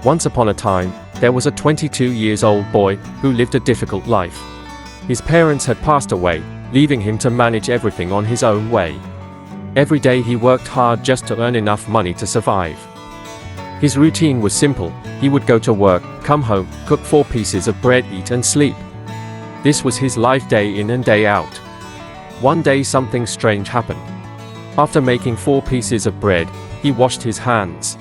Once upon a time, there was a 22-year-old boy who lived a difficult life. His parents had passed away, leaving him to manage everything on his own way. Every day he worked hard just to earn enough money to survive. His routine was simple. He would go to work, come home, cook 4 pieces of bread, eat and sleep. This was his life day in and day out. One day something strange happened. After making 4 pieces of bread, he washed his hands.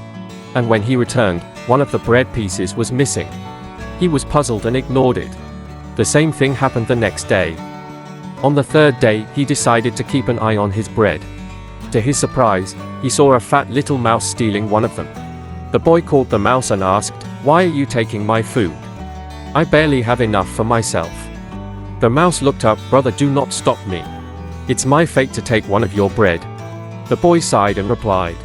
And when he returned, one of the bread pieces was missing. He was puzzled and ignored it. The same thing happened the next day. On the 3rd day, he decided to keep an eye on his bread. To his surprise, he saw a fat little mouse stealing one of them. The boy caught the mouse and asked, "Why are you taking my food? I barely have enough for myself." The mouse looked up. "Brother, do not stop me. It's my fate to take one of your bread." The boy sighed and replied,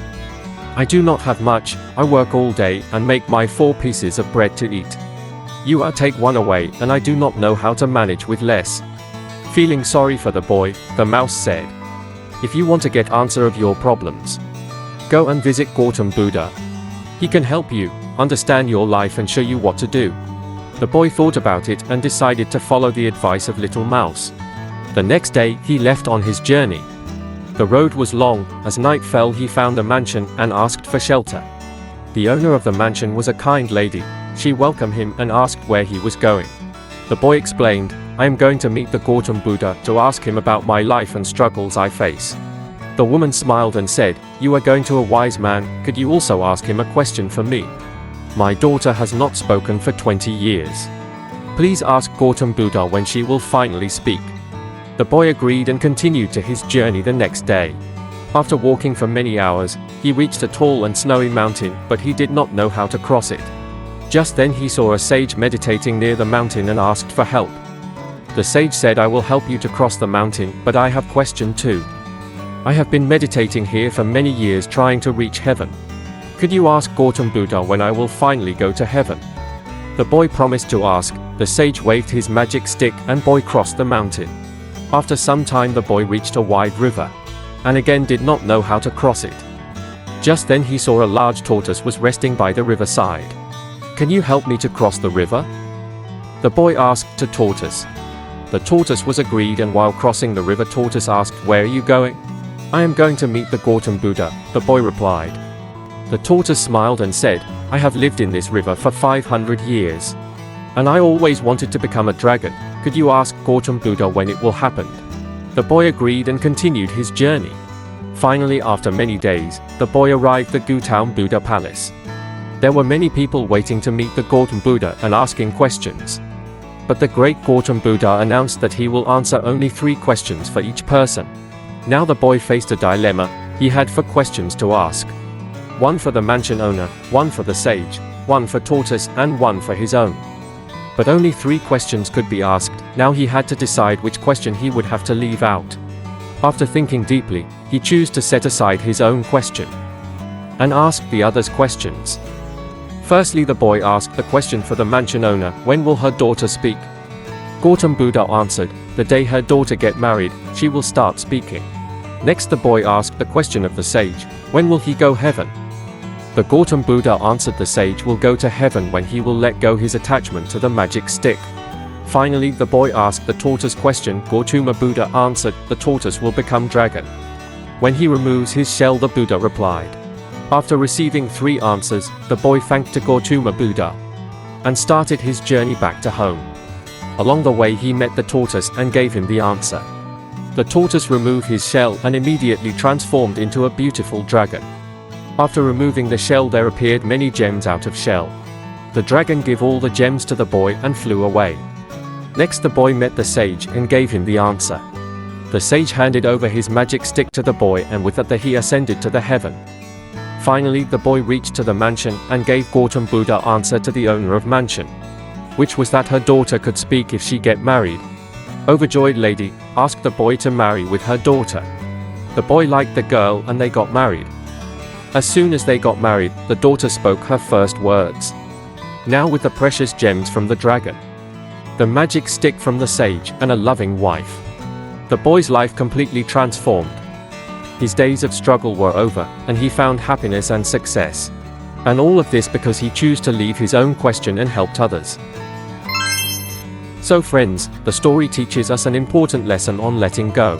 "I do not have much. I work all day and make my 4 pieces of bread to eat. You are take one away, and I do not know how to manage with less." Feeling sorry for the boy, the mouse said, "If you want to get answer of your problems, go and visit Gautam Buddha. He can help you understand your life and show you what to do." The boy thought about it and decided to follow the advice of Little Mouse. The next day, he left on his journey. The road was long. As night fell, he found a mansion and asked for shelter. The owner of the mansion was a kind lady. She welcomed him and asked where he was going. The boy explained, "I am going to meet the Gautam Buddha to ask him about my life and struggles I face." The woman smiled and said, "You are going to a wise man. Could you also ask him a question for me? My daughter has not spoken for 20 years. Please ask Gautam Buddha when she will finally speak." The boy agreed and continued to his journey the next day. After walking for many hours, he reached a tall and snowy mountain, but he did not know how to cross it. Just then he saw a sage meditating near the mountain and asked for help. The sage said, "I will help you to cross the mountain, but I have a question too. I have been meditating here for many years trying to reach heaven. Could you ask Gautam Buddha when I will finally go to heaven?" The boy promised to ask. The sage waved his magic stick and boy crossed the mountain. After some time the boy reached a wide river, and again did not know how to cross it. Just then he saw a large tortoise was resting by the riverside. "Can you help me to cross the river?" The boy asked to tortoise. The tortoise was agreed, and while crossing the river, tortoise asked, "Where are you going?" "I am going to meet the Gautam Buddha," the boy replied. The tortoise smiled and said, "I have lived in this river for 500 years. And I always wanted to become a dragon. Could you ask Gautam Buddha when it will happen?" The boy agreed and continued his journey. Finally, after many days, the boy arrived at the Gautam Buddha palace. There were many people waiting to meet the Gautam Buddha and asking questions. But the great Gautam Buddha announced that he will answer only 3 questions for each person. Now the boy faced a dilemma. He had 4 questions to ask. 1 for the mansion owner, 1 for the sage, 1 for tortoise, and 1 for his own. But only 3 questions could be asked. Now he had to decide which question he would have to leave out. After thinking deeply, he chose to set aside his own question and ask the others questions. Firstly, the boy asked the question for the mansion owner, "When will her daughter speak?" Gautam Buddha answered, "The day her daughter get married, she will start speaking." Next the boy asked the question of the sage, "When will he go heaven?" The Gautam Buddha answered, "The sage will go to heaven when he will let go his attachment to the magic stick." Finally, the boy asked the tortoise question. Gautama Buddha answered, "The tortoise will become dragon when he removes his shell," the Buddha replied. After receiving 3 answers, the boy thanked to Gautama Buddha and started his journey back to home. Along the way he met the tortoise and gave him the answer. The tortoise removed his shell and immediately transformed into a beautiful dragon. After removing the shell, there appeared many gems out of shell. The dragon gave all the gems to the boy and flew away. Next the boy met the sage and gave him the answer. The sage handed over his magic stick to the boy, and with that he ascended to the heaven. Finally the boy reached to the mansion and gave Gautam Buddha answer to the owner of mansion, which was that her daughter could speak if she get married. Overjoyed lady asked the boy to marry with her daughter. The boy liked the girl and they got married. As soon as they got married, the daughter spoke her first words. Now with the precious gems from the dragon, the magic stick from the sage, and a loving wife, the boy's life completely transformed. His days of struggle were over, and he found happiness and success. And all of this because he chose to leave his own question and helped others. So friends, the story teaches us an important lesson on letting go.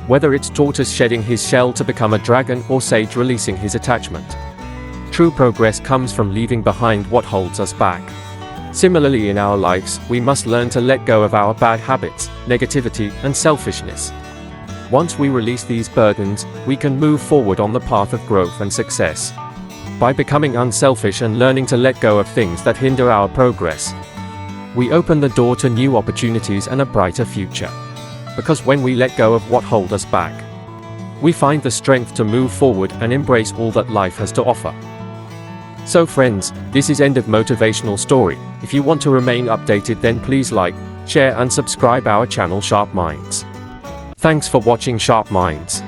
Whether it's tortoise shedding his shell to become a dragon or sage releasing his attachment. True progress comes from leaving behind what holds us back. Similarly in our lives, we must learn to let go of our bad habits, negativity, and selfishness. Once we release these burdens, we can move forward on the path of growth and success. By becoming unselfish and learning to let go of things that hinder our progress, we open the door to new opportunities and a brighter future. Because when we let go of what holds us back, we find the strength to move forward and embrace all that life has to offer. So friends, this is end of motivational story. If you want to remain updated, then please like, share and subscribe our channel Sharp Minds. Thanks for watching Sharp Minds.